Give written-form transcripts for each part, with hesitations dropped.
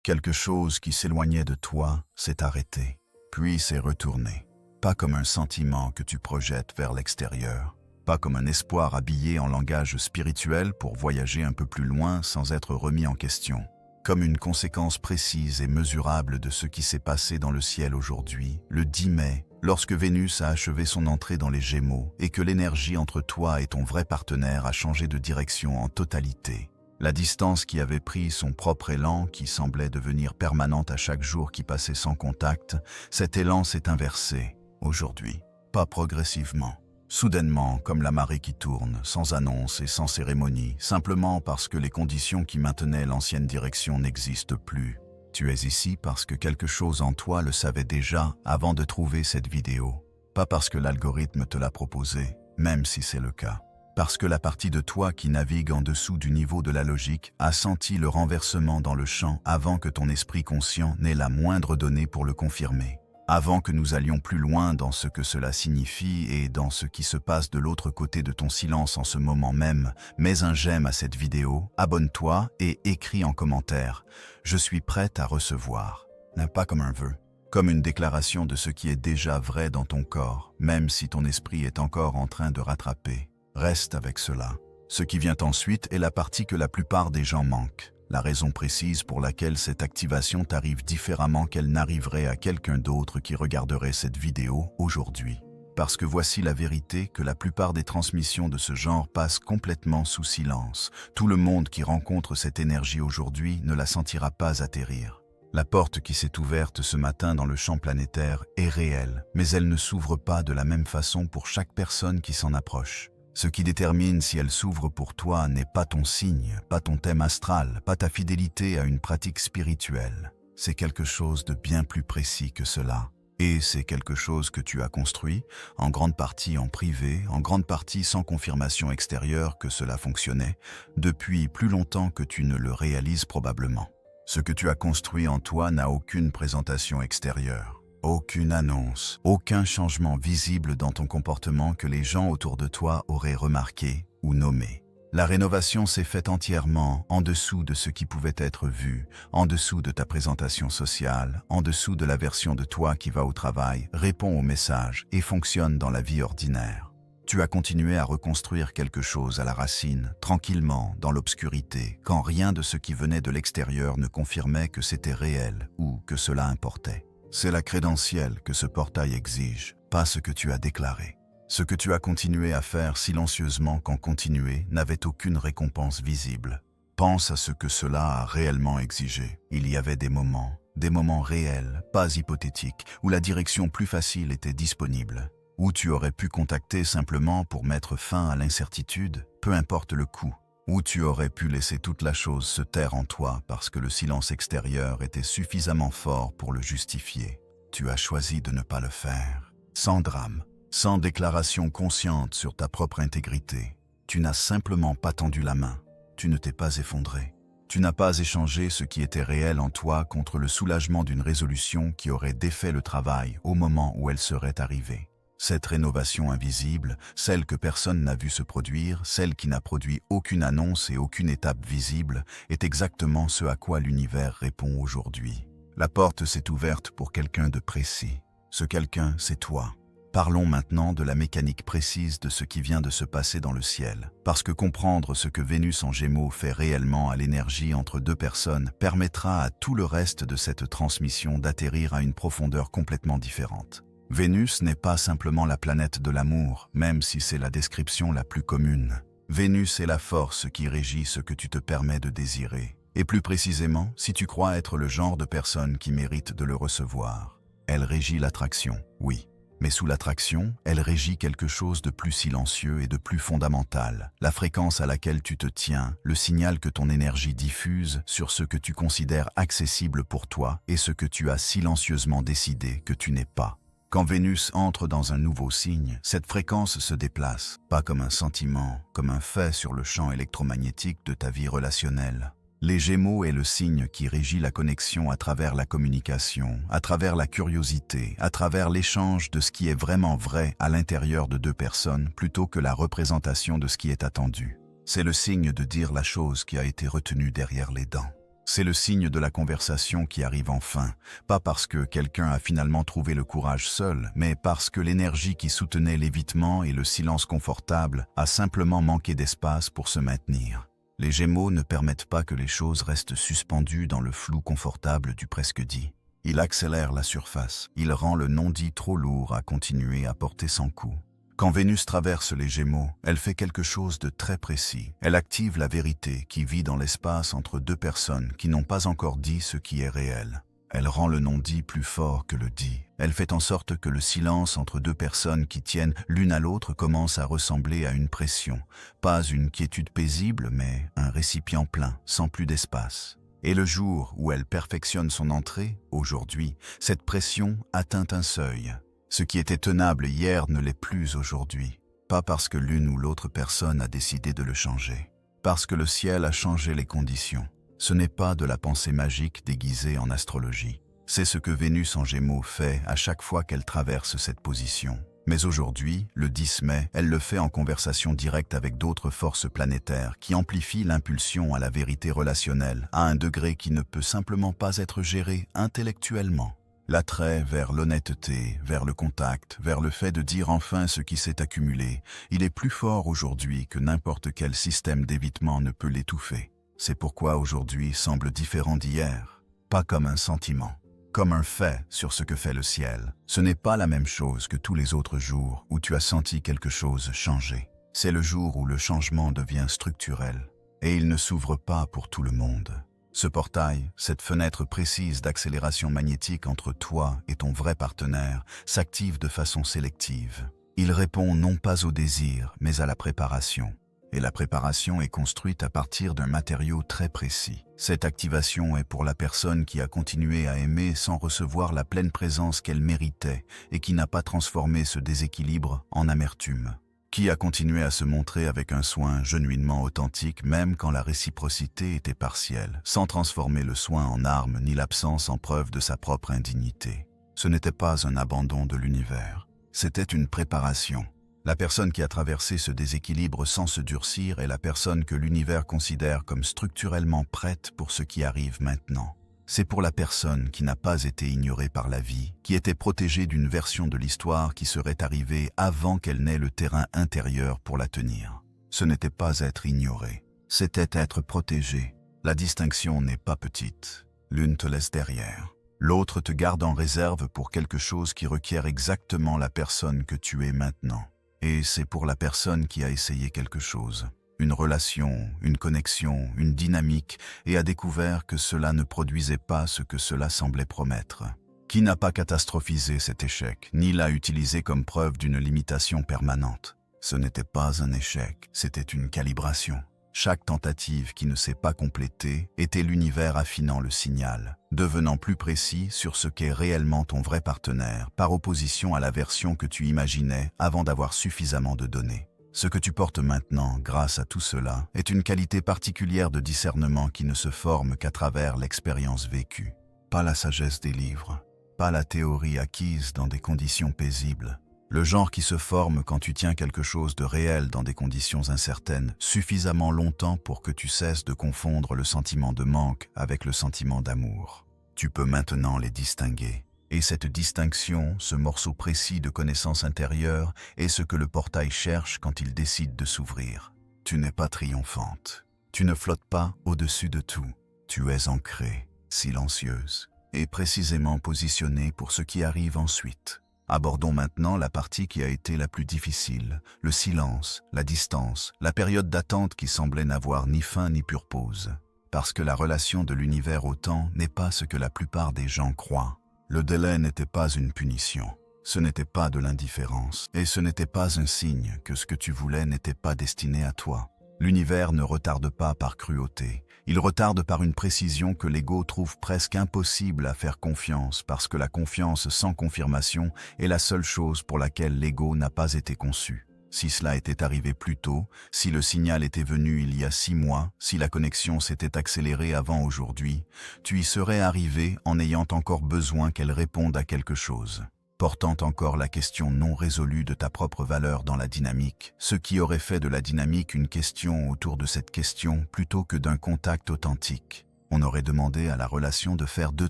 Quelque chose qui s'éloignait de toi s'est arrêté, puis s'est retourné. Pas comme un sentiment que tu projettes vers l'extérieur, pas comme un espoir habillé en langage spirituel pour voyager un peu plus loin sans être remis en question. Comme une conséquence précise et mesurable de ce qui s'est passé dans le ciel aujourd'hui, le 10 mai, lorsque Vénus a achevé son entrée dans les Gémeaux et que l'énergie entre toi et ton vrai partenaire a changé de direction en totalité. La distance qui avait pris son propre élan, qui semblait devenir permanente à chaque jour qui passait sans contact, cet élan s'est inversé, aujourd'hui, pas progressivement. Soudainement, comme la marée qui tourne, sans annonce et sans cérémonie, simplement parce que les conditions qui maintenaient l'ancienne direction n'existent plus. Tu es ici parce que quelque chose en toi le savait déjà avant de trouver cette vidéo. Pas parce que l'algorithme te l'a proposé, même si c'est le cas. Parce que la partie de toi qui navigue en dessous du niveau de la logique a senti le renversement dans le champ avant que ton esprit conscient n'ait la moindre donnée pour le confirmer. Avant que nous allions plus loin dans ce que cela signifie et dans ce qui se passe de l'autre côté de ton silence en ce moment même, mets un j'aime à cette vidéo, abonne-toi et écris en commentaire « Je suis prête à recevoir ». Pas comme un vœu, comme une déclaration de ce qui est déjà vrai dans ton corps, même si ton esprit est encore en train de rattraper. Reste avec cela. Ce qui vient ensuite est la partie que la plupart des gens manquent. La raison précise pour laquelle cette activation t'arrive différemment qu'elle n'arriverait à quelqu'un d'autre qui regarderait cette vidéo aujourd'hui. Parce que voici la vérité que la plupart des transmissions de ce genre passent complètement sous silence. Tout le monde qui rencontre cette énergie aujourd'hui ne la sentira pas atterrir. La porte qui s'est ouverte ce matin dans le champ planétaire est réelle, mais elle ne s'ouvre pas de la même façon pour chaque personne qui s'en approche. Ce qui détermine si elle s'ouvre pour toi n'est pas ton signe, pas ton thème astral, pas ta fidélité à une pratique spirituelle. C'est quelque chose de bien plus précis que cela. Et c'est quelque chose que tu as construit, en grande partie en privé, en grande partie sans confirmation extérieure que cela fonctionnait, depuis plus longtemps que tu ne le réalises probablement. Ce que tu as construit en toi n'a aucune présentation extérieure. Aucune annonce, aucun changement visible dans ton comportement que les gens autour de toi auraient remarqué ou nommé. La rénovation s'est faite entièrement en dessous de ce qui pouvait être vu, en dessous de ta présentation sociale, en dessous de la version de toi qui va au travail, répond aux messages et fonctionne dans la vie ordinaire. Tu as continué à reconstruire quelque chose à la racine, tranquillement, dans l'obscurité, quand rien de ce qui venait de l'extérieur ne confirmait que c'était réel ou que cela importait. C'est la crédentielle que ce portail exige, pas ce que tu as déclaré. Ce que tu as continué à faire silencieusement quand continuer n'avait aucune récompense visible. Pense à ce que cela a réellement exigé. Il y avait des moments réels, pas hypothétiques, où la direction plus facile était disponible, où tu aurais pu contacter simplement pour mettre fin à l'incertitude, peu importe le coût. Où tu aurais pu laisser toute la chose se taire en toi parce que le silence extérieur était suffisamment fort pour le justifier. Tu as choisi de ne pas le faire. Sans drame, sans déclaration consciente sur ta propre intégrité. Tu n'as simplement pas tendu la main. Tu ne t'es pas effondré. Tu n'as pas échangé ce qui était réel en toi contre le soulagement d'une résolution qui aurait défait le travail au moment où elle serait arrivée. Cette rénovation invisible, celle que personne n'a vue se produire, celle qui n'a produit aucune annonce et aucune étape visible, est exactement ce à quoi l'univers répond aujourd'hui. La porte s'est ouverte pour quelqu'un de précis. Ce quelqu'un, c'est toi. Parlons maintenant de la mécanique précise de ce qui vient de se passer dans le ciel, parce que comprendre ce que Vénus en Gémeaux fait réellement à l'énergie entre deux personnes permettra à tout le reste de cette transmission d'atterrir à une profondeur complètement différente. Vénus n'est pas simplement la planète de l'amour, même si c'est la description la plus commune. Vénus est la force qui régit ce que tu te permets de désirer. Et plus précisément, si tu crois être le genre de personne qui mérite de le recevoir. Elle régit l'attraction, oui. Mais sous l'attraction, elle régit quelque chose de plus silencieux et de plus fondamental. La fréquence à laquelle tu te tiens, le signal que ton énergie diffuse sur ce que tu considères accessible pour toi et ce que tu as silencieusement décidé que tu n'es pas. Quand Vénus entre dans un nouveau signe, cette fréquence se déplace, pas comme un sentiment, comme un fait sur le champ électromagnétique de ta vie relationnelle. Les Gémeaux est le signe qui régit la connexion à travers la communication, à travers la curiosité, à travers l'échange de ce qui est vraiment vrai à l'intérieur de deux personnes plutôt que la représentation de ce qui est attendu. C'est le signe de dire la chose qui a été retenue derrière les dents. C'est le signe de la conversation qui arrive enfin, pas parce que quelqu'un a finalement trouvé le courage seul, mais parce que l'énergie qui soutenait l'évitement et le silence confortable a simplement manqué d'espace pour se maintenir. Les Gémeaux ne permettent pas que les choses restent suspendues dans le flou confortable du presque dit. Il accélère la surface, il rend le non-dit trop lourd à continuer à porter sans coup. Quand Vénus traverse les Gémeaux, elle fait quelque chose de très précis. Elle active la vérité qui vit dans l'espace entre deux personnes qui n'ont pas encore dit ce qui est réel. Elle rend le non-dit plus fort que le dit. Elle fait en sorte que le silence entre deux personnes qui tiennent l'une à l'autre commence à ressembler à une pression. Pas une quiétude paisible, mais un récipient plein, sans plus d'espace. Et le jour où elle perfectionne son entrée, aujourd'hui, cette pression atteint un seuil. Ce qui était tenable hier ne l'est plus aujourd'hui. Pas parce que l'une ou l'autre personne a décidé de le changer. Parce que le ciel a changé les conditions. Ce n'est pas de la pensée magique déguisée en astrologie. C'est ce que Vénus en Gémeaux fait à chaque fois qu'elle traverse cette position. Mais aujourd'hui, le 10 mai, elle le fait en conversation directe avec d'autres forces planétaires qui amplifient l'impulsion à la vérité relationnelle à un degré qui ne peut simplement pas être géré intellectuellement. L'attrait vers l'honnêteté, vers le contact, vers le fait de dire enfin ce qui s'est accumulé, il est plus fort aujourd'hui que n'importe quel système d'évitement ne peut l'étouffer. C'est pourquoi aujourd'hui semble différent d'hier, pas comme un sentiment, comme un fait sur ce que fait le ciel. Ce n'est pas la même chose que tous les autres jours où tu as senti quelque chose changer. C'est le jour où le changement devient structurel, et il ne s'ouvre pas pour tout le monde. Ce portail, cette fenêtre précise d'accélération magnétique entre toi et ton vrai partenaire, s'active de façon sélective. Il répond non pas au désir, mais à la préparation. Et la préparation est construite à partir d'un matériau très précis. Cette activation est pour la personne qui a continué à aimer sans recevoir la pleine présence qu'elle méritait et qui n'a pas transformé ce déséquilibre en amertume. Qui a continué à se montrer avec un soin genuinement authentique même quand la réciprocité était partielle, sans transformer le soin en arme ni l'absence en preuve de sa propre indignité. Ce n'était pas un abandon de l'univers, c'était une préparation. La personne qui a traversé ce déséquilibre sans se durcir est la personne que l'univers considère comme structurellement prête pour ce qui arrive maintenant. C'est pour la personne qui n'a pas été ignorée par la vie, qui était protégée d'une version de l'histoire qui serait arrivée avant qu'elle n'ait le terrain intérieur pour la tenir. Ce n'était pas être ignoré, c'était être protégé. La distinction n'est pas petite. L'une te laisse derrière. L'autre te garde en réserve pour quelque chose qui requiert exactement la personne que tu es maintenant. Et c'est pour la personne qui a essayé quelque chose. Une relation, une connexion, une dynamique, et a découvert que cela ne produisait pas ce que cela semblait promettre. Qui n'a pas catastrophisé cet échec, ni l'a utilisé comme preuve d'une limitation permanente? Ce n'était pas un échec, c'était une calibration. Chaque tentative qui ne s'est pas complétée était l'univers affinant le signal, devenant plus précis sur ce qu'est réellement ton vrai partenaire, par opposition à la version que tu imaginais avant d'avoir suffisamment de données. Ce que tu portes maintenant, grâce à tout cela, est une qualité particulière de discernement qui ne se forme qu'à travers l'expérience vécue. Pas la sagesse des livres, pas la théorie acquise dans des conditions paisibles. Le genre qui se forme quand tu tiens quelque chose de réel dans des conditions incertaines, suffisamment longtemps pour que tu cesses de confondre le sentiment de manque avec le sentiment d'amour. Tu peux maintenant les distinguer. Et cette distinction, ce morceau précis de connaissance intérieure, est ce que le portail cherche quand il décide de s'ouvrir. Tu n'es pas triomphante. Tu ne flottes pas au-dessus de tout. Tu es ancrée, silencieuse, et précisément positionnée pour ce qui arrive ensuite. Abordons maintenant la partie qui a été la plus difficile, le silence, la distance, la période d'attente qui semblait n'avoir ni fin ni pure pause. Parce que la relation de l'univers au temps n'est pas ce que la plupart des gens croient. Le délai n'était pas une punition, ce n'était pas de l'indifférence, et ce n'était pas un signe que ce que tu voulais n'était pas destiné à toi. L'univers ne retarde pas par cruauté, il retarde par une précision que l'ego trouve presque impossible à faire confiance parce que la confiance sans confirmation est la seule chose pour laquelle l'ego n'a pas été conçu. Si cela était arrivé plus tôt, si le signal était venu il y a 6 mois, si la connexion s'était accélérée avant aujourd'hui, tu y serais arrivé en ayant encore besoin qu'elle réponde à quelque chose, portant encore la question non résolue de ta propre valeur dans la dynamique, ce qui aurait fait de la dynamique une question autour de cette question plutôt que d'un contact authentique. On aurait demandé à la relation de faire deux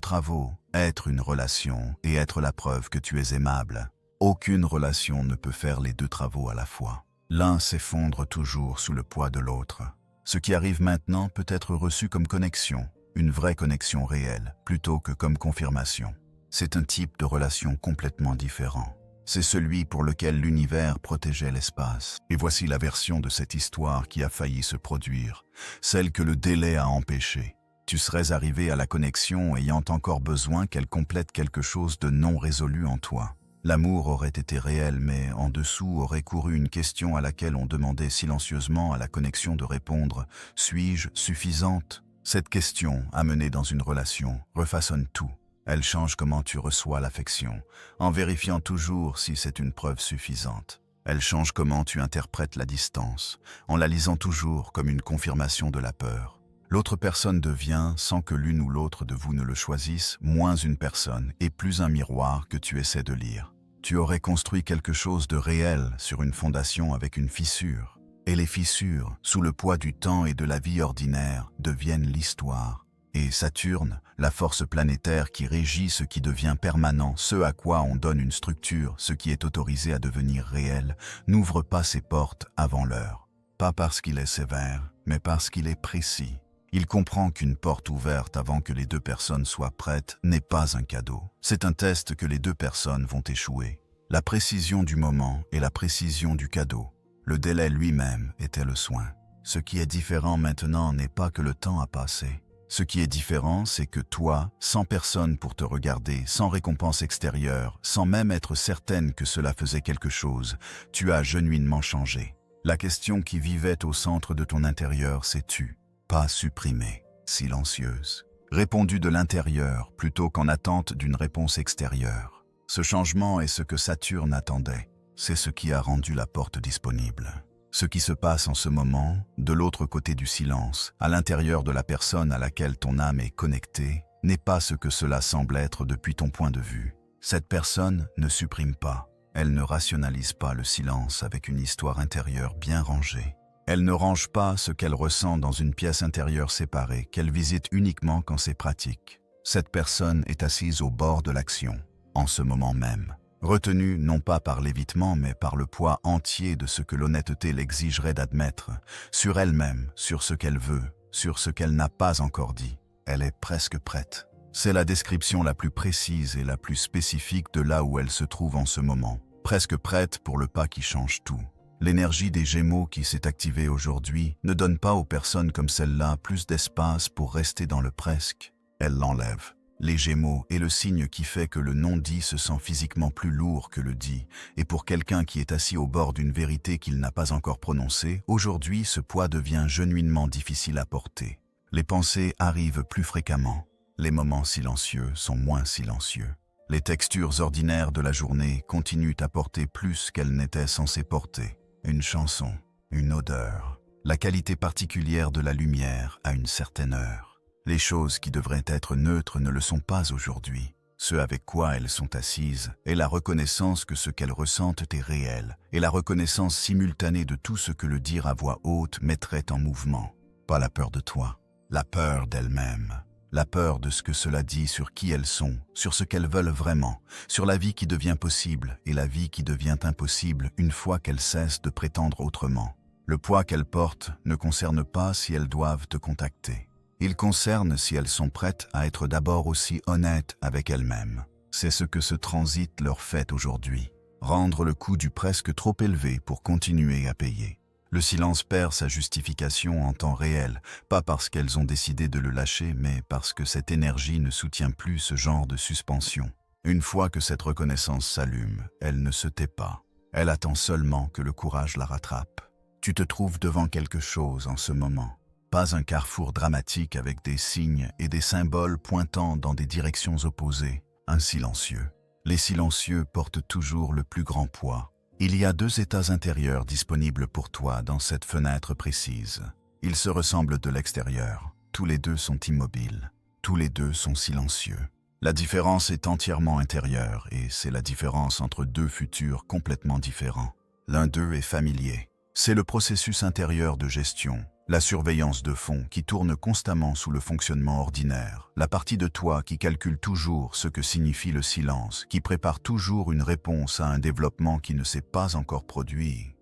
travaux, être une relation et être la preuve que tu es aimable. Aucune relation ne peut faire les deux travaux à la fois. L'un s'effondre toujours sous le poids de l'autre. Ce qui arrive maintenant peut être reçu comme connexion, une vraie connexion réelle, plutôt que comme confirmation. C'est un type de relation complètement différent. C'est celui pour lequel l'univers protégeait l'espace. Et voici la version de cette histoire qui a failli se produire, celle que le délai a empêchée. Tu serais arrivé à la connexion ayant encore besoin qu'elle complète quelque chose de non résolu en toi. L'amour aurait été réel, mais en dessous aurait couru une question à laquelle on demandait silencieusement à la connexion de répondre « Suis-je suffisante ?» Cette question, amenée dans une relation, refaçonne tout. Elle change comment tu reçois l'affection, en vérifiant toujours si c'est une preuve suffisante. Elle change comment tu interprètes la distance, en la lisant toujours comme une confirmation de la peur. L'autre personne devient, sans que l'une ou l'autre de vous ne le choisisse, moins une personne et plus un miroir que tu essaies de lire. Tu aurais construit quelque chose de réel sur une fondation avec une fissure. Et les fissures, sous le poids du temps et de la vie ordinaire, deviennent l'histoire. Et Saturne, la force planétaire qui régit ce qui devient permanent, ce à quoi on donne une structure, ce qui est autorisé à devenir réel, n'ouvre pas ses portes avant l'heure. Pas parce qu'il est sévère, mais parce qu'il est précis. Il comprend qu'une porte ouverte avant que les deux personnes soient prêtes n'est pas un cadeau. C'est un test que les deux personnes vont échouer. La précision du moment et la précision du cadeau. Le délai lui-même était le soin. Ce qui est différent maintenant n'est pas que le temps a passé. Ce qui est différent, c'est que toi, sans personne pour te regarder, sans récompense extérieure, sans même être certaine que cela faisait quelque chose, tu as genuinement changé. La question qui vivait au centre de ton intérieur s'est tue. Pas supprimée, silencieuse, répondue de l'intérieur plutôt qu'en attente d'une réponse extérieure. Ce changement est ce que Saturne attendait, c'est ce qui a rendu la porte disponible. Ce qui se passe en ce moment, de l'autre côté du silence, à l'intérieur de la personne à laquelle ton âme est connectée, n'est pas ce que cela semble être depuis ton point de vue. Cette personne ne supprime pas, elle ne rationalise pas le silence avec une histoire intérieure bien rangée. Elle ne range pas ce qu'elle ressent dans une pièce intérieure séparée, qu'elle visite uniquement quand c'est pratique. Cette personne est assise au bord de l'action, en ce moment même, retenue non pas par l'évitement mais par le poids entier de ce que l'honnêteté l'exigerait d'admettre, sur elle-même, sur ce qu'elle veut, sur ce qu'elle n'a pas encore dit. Elle est presque prête. C'est la description la plus précise et la plus spécifique de là où elle se trouve en ce moment, presque prête pour le pas qui change tout. L'énergie des Gémeaux qui s'est activée aujourd'hui ne donne pas aux personnes comme celle-là plus d'espace pour rester dans le presque. Elle l'enlève. Les Gémeaux est le signe qui fait que le non-dit se sent physiquement plus lourd que le dit, et pour quelqu'un qui est assis au bord d'une vérité qu'il n'a pas encore prononcée, aujourd'hui ce poids devient genuinement difficile à porter. Les pensées arrivent plus fréquemment. Les moments silencieux sont moins silencieux. Les textures ordinaires de la journée continuent à porter plus qu'elles n'étaient censées porter. Une chanson, une odeur, la qualité particulière de la lumière à une certaine heure. Les choses qui devraient être neutres ne le sont pas aujourd'hui. Ce avec quoi elles sont assises est la reconnaissance que ce qu'elles ressentent est réel et la reconnaissance simultanée de tout ce que le dire à voix haute mettrait en mouvement. Pas la peur de toi, la peur d'elles-mêmes. La peur de ce que cela dit sur qui elles sont, sur ce qu'elles veulent vraiment, sur la vie qui devient possible et la vie qui devient impossible une fois qu'elles cessent de prétendre autrement. Le poids qu'elles portent ne concerne pas si elles doivent te contacter. Il concerne si elles sont prêtes à être d'abord aussi honnêtes avec elles-mêmes. C'est ce que ce transit leur fait aujourd'hui. Rendre le coût du presque trop élevé pour continuer à payer. Le silence perd sa justification en temps réel, pas parce qu'elles ont décidé de le lâcher, mais parce que cette énergie ne soutient plus ce genre de suspension. Une fois que cette reconnaissance s'allume, elle ne se tait pas. Elle attend seulement que le courage la rattrape. Tu te trouves devant quelque chose en ce moment. Pas un carrefour dramatique avec des signes et des symboles pointant dans des directions opposées. Un silencieux. Les silencieux portent toujours le plus grand poids. Il y a deux états intérieurs disponibles pour toi dans cette fenêtre précise. Ils se ressemblent de l'extérieur. Tous les deux sont immobiles. Tous les deux sont silencieux. La différence est entièrement intérieure et c'est la différence entre deux futurs complètement différents. L'un d'eux est familier. C'est le processus intérieur de gestion, La surveillance de fond qui tourne constamment sous le fonctionnement ordinaire. La partie de toi qui calcule toujours ce que signifie le silence, qui prépare toujours une réponse à un développement qui ne s'est pas encore produit,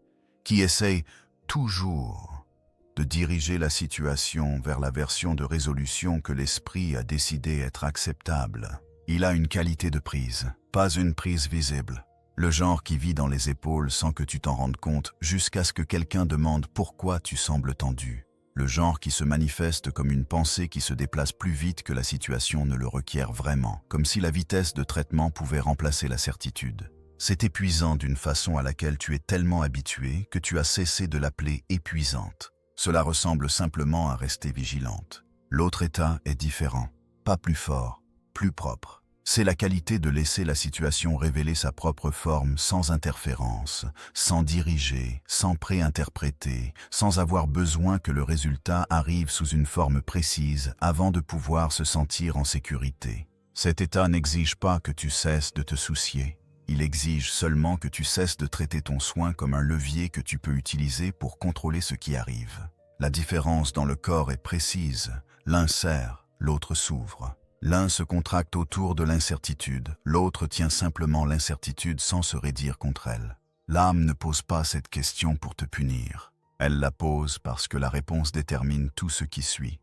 qui essaye toujours de diriger la situation vers la version de résolution que l'esprit a décidé être acceptable. Il a une qualité de prise, pas une prise visible. Le genre qui vit dans les épaules sans que tu t'en rendes compte jusqu'à ce que quelqu'un demande pourquoi tu sembles tendu. Le genre qui se manifeste comme une pensée qui se déplace plus vite que la situation ne le requiert vraiment, comme si la vitesse de traitement pouvait remplacer la certitude. C'est épuisant d'une façon à laquelle tu es tellement habitué que tu as cessé de l'appeler épuisante. Cela ressemble simplement à rester vigilante. L'autre état est différent, pas plus fort, plus propre. C'est la qualité de laisser la situation révéler sa propre forme sans interférence, sans diriger, sans préinterpréter, sans avoir besoin que le résultat arrive sous une forme précise avant de pouvoir se sentir en sécurité. Cet état n'exige pas que tu cesses de te soucier. Il exige seulement que tu cesses de traiter ton soin comme un levier que tu peux utiliser pour contrôler ce qui arrive. La différence dans le corps est précise. L'un serre, l'autre s'ouvre. L'un se contracte autour de l'incertitude, l'autre tient simplement l'incertitude sans se raidir contre elle. L'âme ne pose pas cette question pour te punir. Elle la pose parce que la réponse détermine tout ce qui suit.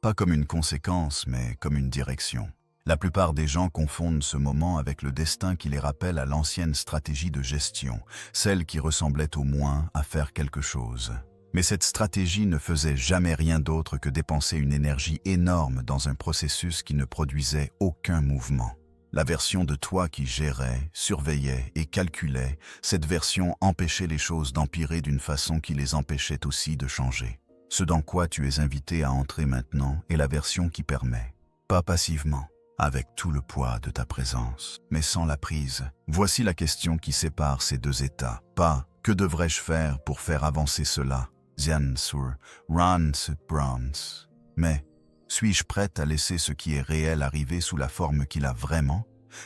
Pas comme une conséquence, mais comme une direction. La plupart des gens confondent ce moment avec le destin qui les rappelle à l'ancienne stratégie de gestion, celle qui ressemblait au moins à faire quelque chose. Mais cette stratégie ne faisait jamais rien d'autre que dépenser une énergie énorme dans un processus qui ne produisait aucun mouvement. La version de toi qui gérait, surveillait et calculait, cette version empêchait les choses d'empirer d'une façon qui les empêchait aussi de changer. Ce dans quoi tu es invité à entrer maintenant est la version qui permet, pas passivement, avec tout le poids de ta présence, mais sans la prise. Voici la question qui sépare ces deux états. Pas « que devrais-je faire pour faire avancer cela ?» sur Rance Browns. Mais, suis-je prête à laisser ce qui est réel arriver sous la forme qu'il a vraiment,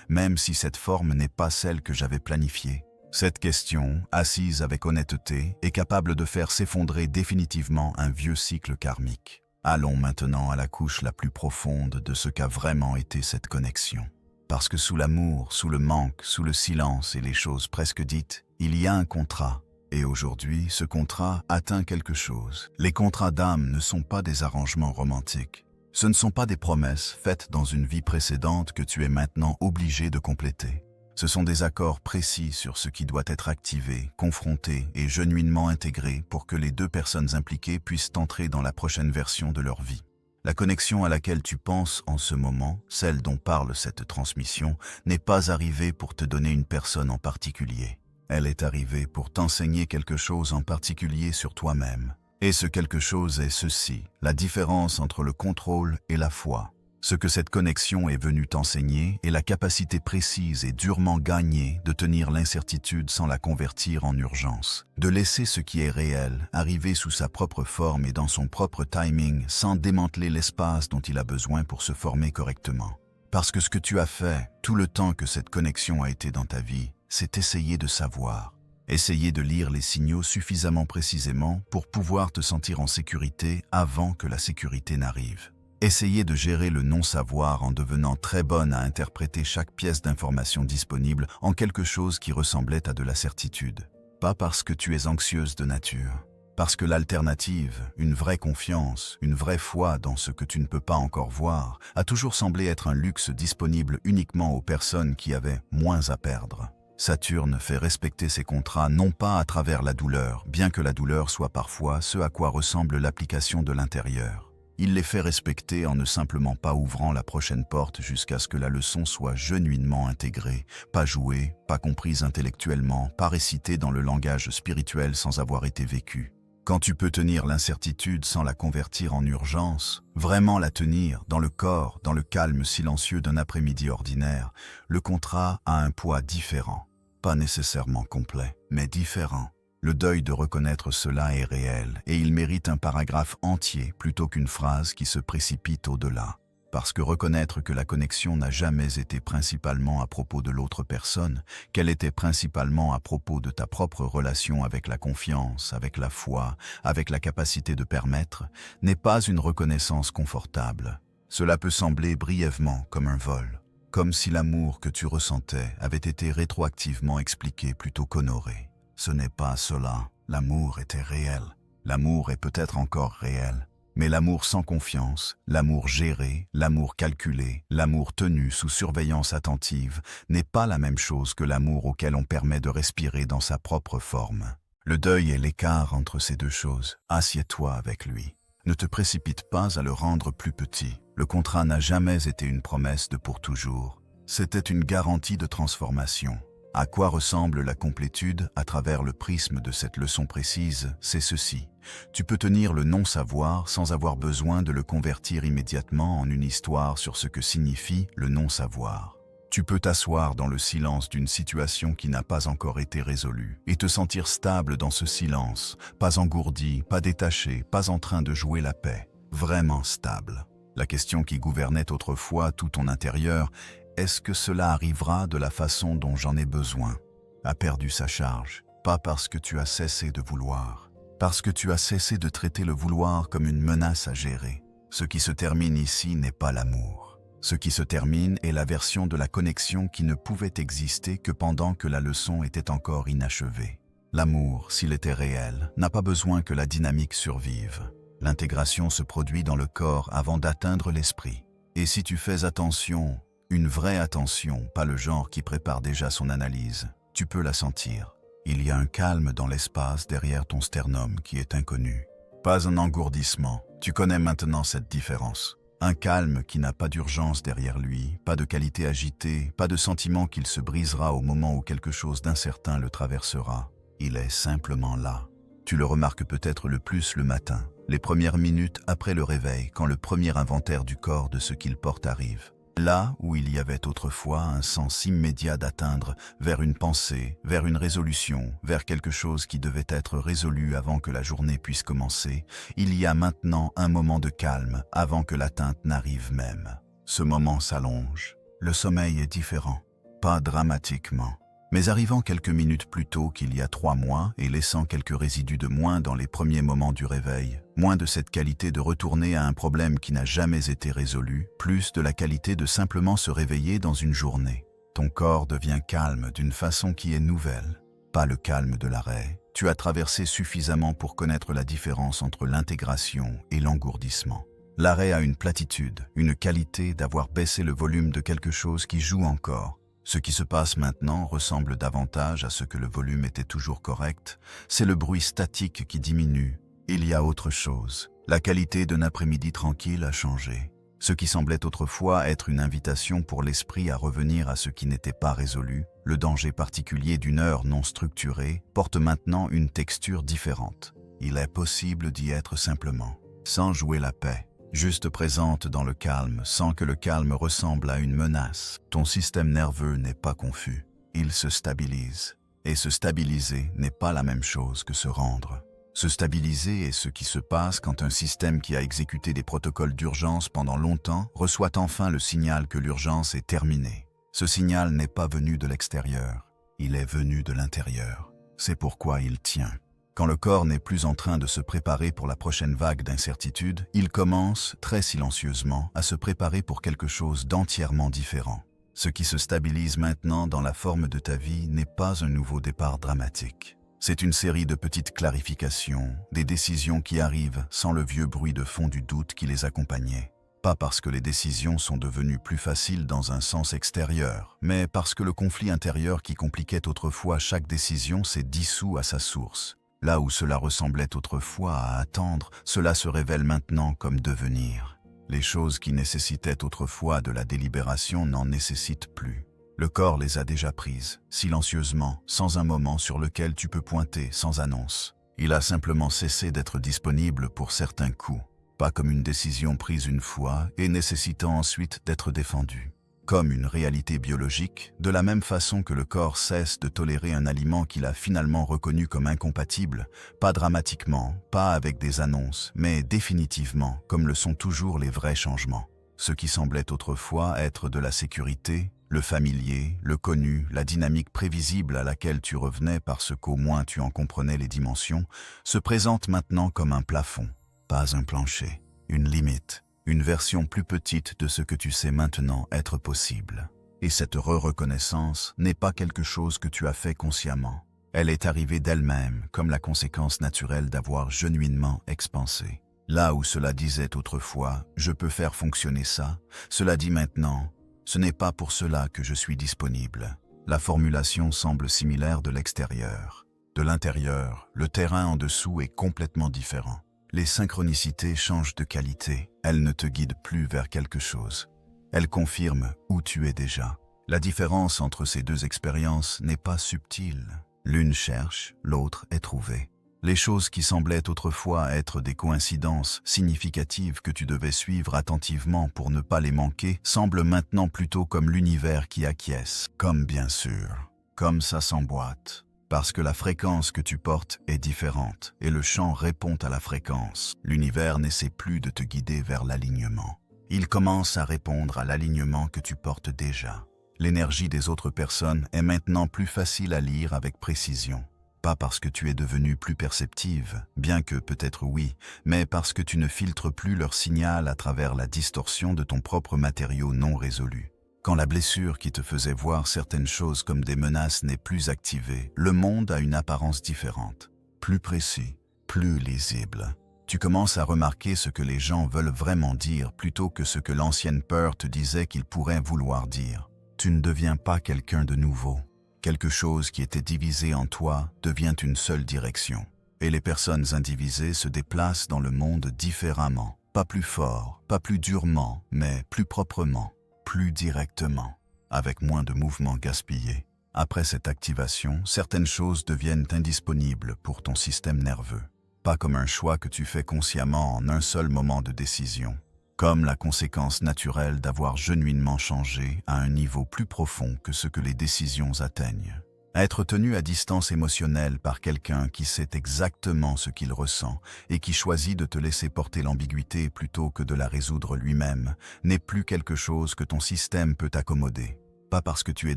même si cette forme n'est pas celle que j'avais planifiée? Cette question, assise avec honnêteté, est capable de faire s'effondrer définitivement un vieux cycle karmique. Allons maintenant à la couche la plus profonde de ce qu'a vraiment été cette connexion. Parce que sous l'amour, sous le manque, sous le silence et les choses presque dites, il y a un contrat. Et aujourd'hui, ce contrat atteint quelque chose. Les contrats d'âme ne sont pas des arrangements romantiques. Ce ne sont pas des promesses faites dans une vie précédente que tu es maintenant obligé de compléter. Ce sont des accords précis sur ce qui doit être activé, confronté et genuinement intégré pour que les deux personnes impliquées puissent entrer dans la prochaine version de leur vie. La connexion à laquelle tu penses en ce moment, celle dont parle cette transmission, n'est pas arrivée pour te donner une personne en particulier. Elle est arrivée pour t'enseigner quelque chose en particulier sur toi-même. Et ce quelque chose est ceci, la différence entre le contrôle et la foi. Ce que cette connexion est venue t'enseigner est la capacité précise et durement gagnée de tenir l'incertitude sans la convertir en urgence. De laisser ce qui est réel arriver sous sa propre forme et dans son propre timing sans démanteler l'espace dont il a besoin pour se former correctement. Parce que ce que tu as fait, tout le temps que cette connexion a été dans ta vie, c'est essayer de savoir, essayer de lire les signaux suffisamment précisément pour pouvoir te sentir en sécurité avant que la sécurité n'arrive. Essayer de gérer le non-savoir en devenant très bonne à interpréter chaque pièce d'information disponible en quelque chose qui ressemblait à de la certitude. Pas parce que tu es anxieuse de nature, parce que l'alternative, une vraie confiance, une vraie foi dans ce que tu ne peux pas encore voir, a toujours semblé être un luxe disponible uniquement aux personnes qui avaient moins à perdre. Saturne fait respecter ses contrats non pas à travers la douleur, bien que la douleur soit parfois ce à quoi ressemble l'application de l'intérieur. Il les fait respecter en ne simplement pas ouvrant la prochaine porte jusqu'à ce que la leçon soit genuinement intégrée, pas jouée, pas comprise intellectuellement, pas récitée dans le langage spirituel sans avoir été vécue. Quand tu peux tenir l'incertitude sans la convertir en urgence, vraiment la tenir dans le corps, dans le calme silencieux d'un après-midi ordinaire, le contrat a un poids différent. Pas nécessairement complet, mais différent. Le deuil de reconnaître cela est réel et il mérite un paragraphe entier plutôt qu'une phrase qui se précipite au-delà. parce que reconnaître que la connexion n'a jamais été principalement à propos de l'autre personne, qu'elle était principalement à propos de ta propre relation avec la confiance, avec la foi, avec la capacité de permettre, n'est pas une reconnaissance confortable. Cela peut sembler brièvement comme un vol, comme si l'amour que tu ressentais avait été rétroactivement expliqué plutôt qu'honoré. Ce n'est pas cela. L'amour était réel. L'amour est peut-être encore réel. Mais l'amour sans confiance, l'amour géré, l'amour calculé, l'amour tenu sous surveillance attentive n'est pas la même chose que l'amour auquel on permet de respirer dans sa propre forme. Le deuil est l'écart entre ces deux choses. Assieds-toi avec lui. Ne te précipite pas à le rendre plus petit. Le contrat n'a jamais été une promesse de pour toujours. C'était une garantie de transformation. À quoi ressemble la complétude à travers le prisme de cette leçon précise, c'est ceci. Tu peux tenir le non-savoir sans avoir besoin de le convertir immédiatement en une histoire sur ce que signifie le non-savoir. Tu peux t'asseoir dans le silence d'une situation qui n'a pas encore été résolue et te sentir stable dans ce silence, pas engourdi, pas détaché, pas en train de jouer la paix, vraiment stable. La question qui gouvernait autrefois tout ton intérieur, est-ce que cela arrivera de la façon dont j'en ai besoin, a perdu sa charge, pas parce que tu as cessé de vouloir, parce que tu as cessé de traiter le vouloir comme une menace à gérer. Ce qui se termine ici n'est pas l'amour. Ce qui se termine est la version de la connexion qui ne pouvait exister que pendant que la leçon était encore inachevée. L'amour, s'il était réel, n'a pas besoin que la dynamique survive. L'intégration se produit dans le corps avant d'atteindre l'esprit. Et si tu fais attention, une vraie attention, pas le genre qui prépare déjà son analyse, tu peux la sentir. Il y a un calme dans l'espace derrière ton sternum qui est inconnu. Pas un engourdissement, tu connais maintenant cette différence. Un calme qui n'a pas d'urgence derrière lui, pas de qualité agitée, pas de sentiment qu'il se brisera au moment où quelque chose d'incertain le traversera. Il est simplement là. Tu le remarques peut-être le plus le matin, les premières minutes après le réveil, quand le premier inventaire du corps de ce qu'il porte arrive. Là où il y avait autrefois un sens immédiat d'atteindre vers une pensée, vers une résolution, vers quelque chose qui devait être résolu avant que la journée puisse commencer, il y a maintenant un moment de calme avant que l'atteinte n'arrive même. Ce moment s'allonge. Le sommeil est différent, pas dramatiquement, mais arrivant quelques minutes plus tôt qu'il y a 3 mois et laissant quelques résidus de moins dans les premiers moments du réveil, moins de cette qualité de retourner à un problème qui n'a jamais été résolu, plus de la qualité de simplement se réveiller dans une journée. Ton corps devient calme d'une façon qui est nouvelle, pas le calme de l'arrêt. Tu as traversé suffisamment pour connaître la différence entre l'intégration et l'engourdissement. L'arrêt a une platitude, une qualité d'avoir baissé le volume de quelque chose qui joue encore. Ce qui se passe maintenant ressemble davantage à ce que le volume était toujours correct. C'est le bruit statique qui diminue. Il y a autre chose. La qualité d'un après-midi tranquille a changé. Ce qui semblait autrefois être une invitation pour l'esprit à revenir à ce qui n'était pas résolu, le danger particulier d'une heure non structurée, porte maintenant une texture différente. Il est possible d'y être simplement, sans jouer la paix. Juste présente dans le calme, sans que le calme ressemble à une menace. Ton système nerveux n'est pas confus, il se stabilise. Et se stabiliser n'est pas la même chose que se rendre. Se stabiliser est ce qui se passe quand un système qui a exécuté des protocoles d'urgence pendant longtemps reçoit enfin le signal que l'urgence est terminée. Ce signal n'est pas venu de l'extérieur, il est venu de l'intérieur. C'est pourquoi il tient. Quand le corps n'est plus en train de se préparer pour la prochaine vague d'incertitude, il commence, très silencieusement, à se préparer pour quelque chose d'entièrement différent. Ce qui se stabilise maintenant dans la forme de ta vie n'est pas un nouveau départ dramatique. C'est une série de petites clarifications, des décisions qui arrivent sans le vieux bruit de fond du doute qui les accompagnait. Pas parce que les décisions sont devenues plus faciles dans un sens extérieur, mais parce que le conflit intérieur qui compliquait autrefois chaque décision s'est dissous à sa source. Là où cela ressemblait autrefois à attendre, cela se révèle maintenant comme devenir. Les choses qui nécessitaient autrefois de la délibération n'en nécessitent plus. Le corps les a déjà prises, silencieusement, sans un moment sur lequel tu peux pointer, sans annonce. Il a simplement cessé d'être disponible pour certains coups, pas comme une décision prise une fois et nécessitant ensuite d'être défendue. Comme une réalité biologique, de la même façon que le corps cesse de tolérer un aliment qu'il a finalement reconnu comme incompatible, pas dramatiquement, pas avec des annonces, mais définitivement, comme le sont toujours les vrais changements. Ce qui semblait autrefois être de la sécurité, le familier, le connu, la dynamique prévisible à laquelle tu revenais parce qu'au moins tu en comprenais les dimensions, se présente maintenant comme un plafond, pas un plancher, une limite, une version plus petite de ce que tu sais maintenant être possible. Et cette reconnaissance n'est pas quelque chose que tu as fait consciemment. Elle est arrivée d'elle-même comme la conséquence naturelle d'avoir genuinement expansé. Là où cela disait autrefois « je peux faire fonctionner ça », cela dit maintenant « ce n'est pas pour cela que je suis disponible ». La formulation semble similaire de l'extérieur. De l'intérieur, le terrain en dessous est complètement différent. Les synchronicités changent de qualité, elles ne te guident plus vers quelque chose. Elles confirment où tu es déjà. La différence entre ces deux expériences n'est pas subtile. L'une cherche, l'autre est trouvée. Les choses qui semblaient autrefois être des coïncidences significatives que tu devais suivre attentivement pour ne pas les manquer semblent maintenant plutôt comme l'univers qui acquiesce, comme bien sûr, comme ça s'emboîte. Parce que la fréquence que tu portes est différente et le champ répond à la fréquence. L'univers n'essaie plus de te guider vers l'alignement. Il commence à répondre à l'alignement que tu portes déjà. L'énergie des autres personnes est maintenant plus facile à lire avec précision. Pas parce que tu es devenue plus perceptive, bien que peut-être oui, mais parce que tu ne filtres plus leur signal à travers la distorsion de ton propre matériau non résolu. Quand la blessure qui te faisait voir certaines choses comme des menaces n'est plus activée, le monde a une apparence différente, plus précis, plus lisible. Tu commences à remarquer ce que les gens veulent vraiment dire plutôt que ce que l'ancienne peur te disait qu'ils pourraient vouloir dire. Tu ne deviens pas quelqu'un de nouveau. Quelque chose qui était divisé en toi devient une seule direction. Et les personnes indivisées se déplacent dans le monde différemment. Pas plus fort, pas plus durement, mais plus proprement, plus directement, avec moins de mouvements gaspillés. Après cette activation, certaines choses deviennent indisponibles pour ton système nerveux. Pas comme un choix que tu fais consciemment en un seul moment de décision. Comme la conséquence naturelle d'avoir genuinement changé à un niveau plus profond que ce que les décisions atteignent. Être tenu à distance émotionnelle par quelqu'un qui sait exactement ce qu'il ressent et qui choisit de te laisser porter l'ambiguïté plutôt que de la résoudre lui-même n'est plus quelque chose que ton système peut accommoder. Pas parce que tu es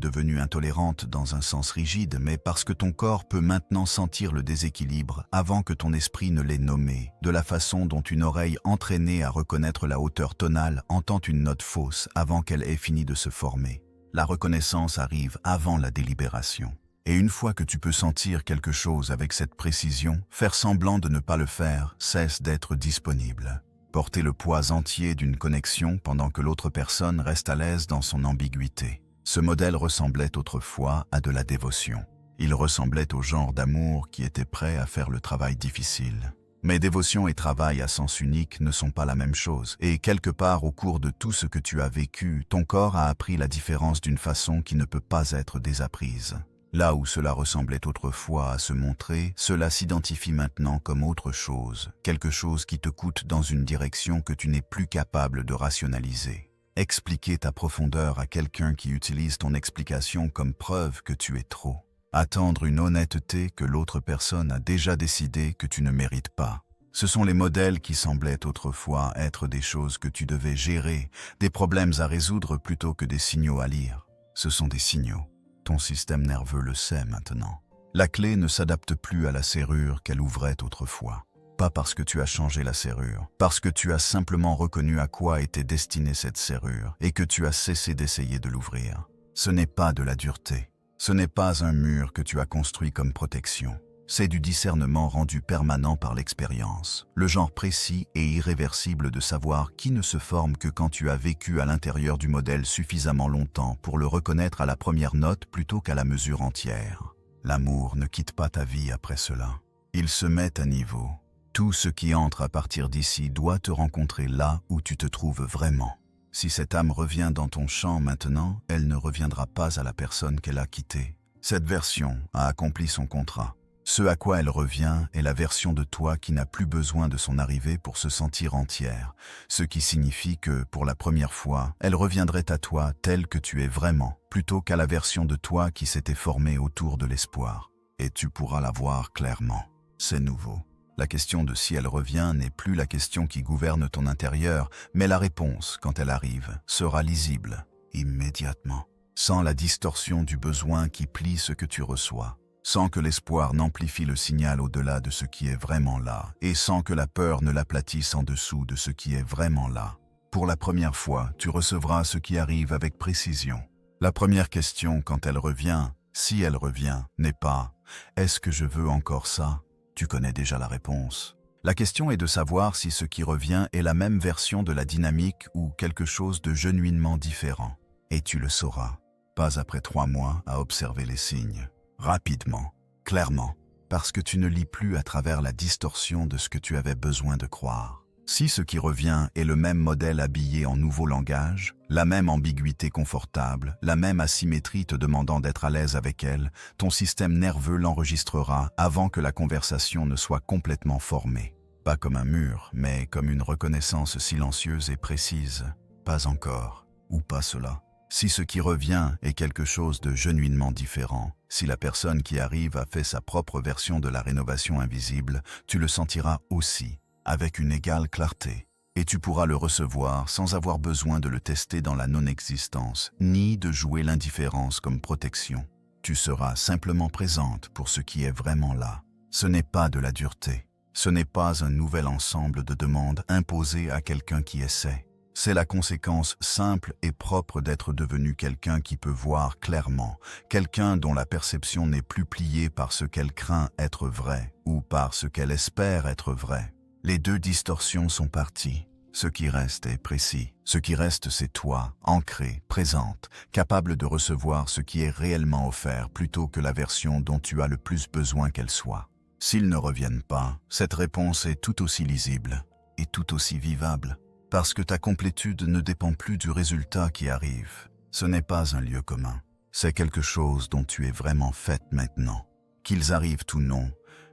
devenue intolérante dans un sens rigide, mais parce que ton corps peut maintenant sentir le déséquilibre avant que ton esprit ne l'ait nommé, de la façon dont une oreille entraînée à reconnaître la hauteur tonale entend une note fausse avant qu'elle ait fini de se former. La reconnaissance arrive avant la délibération. Et une fois que tu peux sentir quelque chose avec cette précision, faire semblant de ne pas le faire cesse d'être disponible. Porter le poids entier d'une connexion pendant que l'autre personne reste à l'aise dans son ambiguïté. Ce modèle ressemblait autrefois à de la dévotion. Il ressemblait au genre d'amour qui était prêt à faire le travail difficile. Mais dévotion et travail à sens unique ne sont pas la même chose, et quelque part au cours de tout ce que tu as vécu, ton corps a appris la différence d'une façon qui ne peut pas être désapprise. Là où cela ressemblait autrefois à se montrer, cela s'identifie maintenant comme autre chose, quelque chose qui te coûte dans une direction que tu n'es plus capable de rationaliser. Expliquer ta profondeur à quelqu'un qui utilise ton explication comme preuve que tu es trop. Attendre une honnêteté que l'autre personne a déjà décidé que tu ne mérites pas. Ce sont les modèles qui semblaient autrefois être des choses que tu devais gérer, des problèmes à résoudre plutôt que des signaux à lire. Ce sont des signaux. Ton système nerveux le sait maintenant. La clé ne s'adapte plus à la serrure qu'elle ouvrait autrefois. Pas parce que tu as changé la serrure, parce que tu as simplement reconnu à quoi était destinée cette serrure et que tu as cessé d'essayer de l'ouvrir. Ce n'est pas de la dureté. Ce n'est pas un mur que tu as construit comme protection. C'est du discernement rendu permanent par l'expérience. Le genre précis et irréversible de savoir qui ne se forme que quand tu as vécu à l'intérieur du modèle suffisamment longtemps pour le reconnaître à la première note plutôt qu'à la mesure entière. L'amour ne quitte pas ta vie après cela. Il se met à niveau. Tout ce qui entre à partir d'ici doit te rencontrer là où tu te trouves vraiment. Si cette âme revient dans ton champ maintenant, elle ne reviendra pas à la personne qu'elle a quittée. Cette version a accompli son contrat. Ce à quoi elle revient est la version de toi qui n'a plus besoin de son arrivée pour se sentir entière, ce qui signifie que, pour la première fois, elle reviendrait à toi telle que tu es vraiment, plutôt qu'à la version de toi qui s'était formée autour de l'espoir. Et tu pourras la voir clairement. C'est nouveau. La question de si elle revient n'est plus la question qui gouverne ton intérieur, mais la réponse, quand elle arrive, sera lisible, immédiatement, sans la distorsion du besoin qui plie ce que tu reçois, sans que l'espoir n'amplifie le signal au-delà de ce qui est vraiment là, et sans que la peur ne l'aplatisse en dessous de ce qui est vraiment là. Pour la première fois, tu recevras ce qui arrive avec précision. La première question, quand elle revient, si elle revient, n'est pas « Est-ce que je veux encore ça ?» Tu connais déjà la réponse. La question est de savoir si ce qui revient est la même version de la dynamique ou quelque chose de genuinement différent. Et tu le sauras, pas après 3 mois à observer les signes. Rapidement, clairement, parce que tu ne lis plus à travers la distorsion de ce que tu avais besoin de croire. Si ce qui revient est le même modèle habillé en nouveau langage, la même ambiguïté confortable, la même asymétrie te demandant d'être à l'aise avec elle, ton système nerveux l'enregistrera avant que la conversation ne soit complètement formée. Pas comme un mur, mais comme une reconnaissance silencieuse et précise. Pas encore, ou pas cela. Si ce qui revient est quelque chose de genuinement différent, si la personne qui arrive a fait sa propre version de la rénovation invisible, tu le sentiras aussi, avec une égale clarté, et tu pourras le recevoir sans avoir besoin de le tester dans la non-existence, ni de jouer l'indifférence comme protection. Tu seras simplement présente pour ce qui est vraiment là. Ce n'est pas de la dureté, ce n'est pas un nouvel ensemble de demandes imposées à quelqu'un qui essaie. C'est la conséquence simple et propre d'être devenu quelqu'un qui peut voir clairement, quelqu'un dont la perception n'est plus pliée par ce qu'elle craint être vrai ou par ce qu'elle espère être vrai. Les 2 distorsions sont parties. Ce qui reste est précis. Ce qui reste, c'est toi, ancrée, présente, capable de recevoir ce qui est réellement offert plutôt que la version dont tu as le plus besoin qu'elle soit. S'ils ne reviennent pas, cette réponse est tout aussi lisible et tout aussi vivable, parce que ta complétude ne dépend plus du résultat qui arrive. Ce n'est pas un lieu commun. C'est quelque chose dont tu es vraiment faite maintenant. Qu'ils arrivent ou non,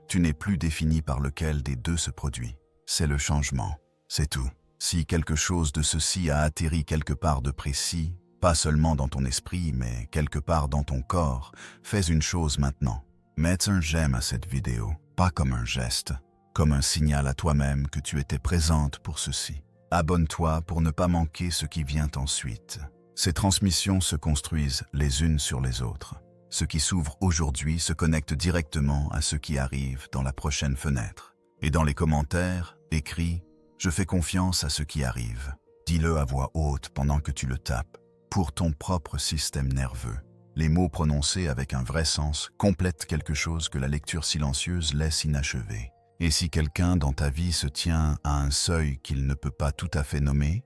tu n'es plus défini par lequel des 2 se produit. C'est le changement, c'est tout. Si quelque chose de ceci a atterri quelque part de précis, pas seulement dans ton esprit, mais quelque part dans ton corps, fais une chose maintenant. Mets un j'aime à cette vidéo, pas comme un geste, comme un signal à toi-même que tu étais présente pour ceci. Abonne-toi pour ne pas manquer ce qui vient ensuite. Ces transmissions se construisent les unes sur les autres. Ce qui s'ouvre aujourd'hui se connecte directement à ce qui arrive dans la prochaine fenêtre. Et dans les commentaires, écris « Je fais confiance à ce qui arrive ». Dis-le à voix haute pendant que tu le tapes, pour ton propre système nerveux. Les mots prononcés avec un vrai sens complètent quelque chose que la lecture silencieuse laisse inachevé. Et si quelqu'un dans ta vie se tient à un seuil qu'il ne peut pas tout à fait nommer,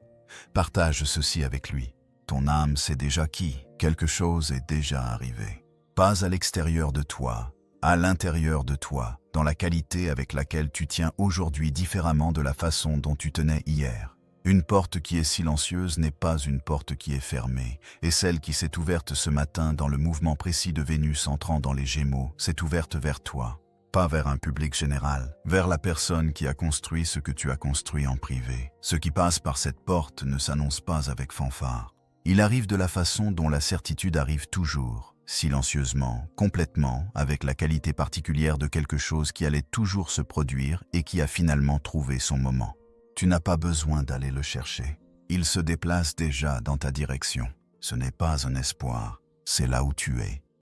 partage ceci avec lui. Ton âme sait déjà qui, quelque chose est déjà arrivé. Pas à l'extérieur de toi, à l'intérieur de toi, dans la qualité avec laquelle tu tiens aujourd'hui différemment de la façon dont tu tenais hier. Une porte qui est silencieuse n'est pas une porte qui est fermée, et celle qui s'est ouverte ce matin dans le mouvement précis de Vénus entrant dans les Gémeaux s'est ouverte vers toi. Pas vers un public général, vers la personne qui a construit ce que tu as construit en privé. Ce qui passe par cette porte ne s'annonce pas avec fanfare. Il arrive de la façon dont la certitude arrive toujours, silencieusement, complètement, avec la qualité particulière de quelque chose qui allait toujours se produire et qui a finalement trouvé son moment. Tu n'as pas besoin d'aller le chercher. Il se déplace déjà dans ta direction. Ce n'est pas un espoir, c'est là où tu es.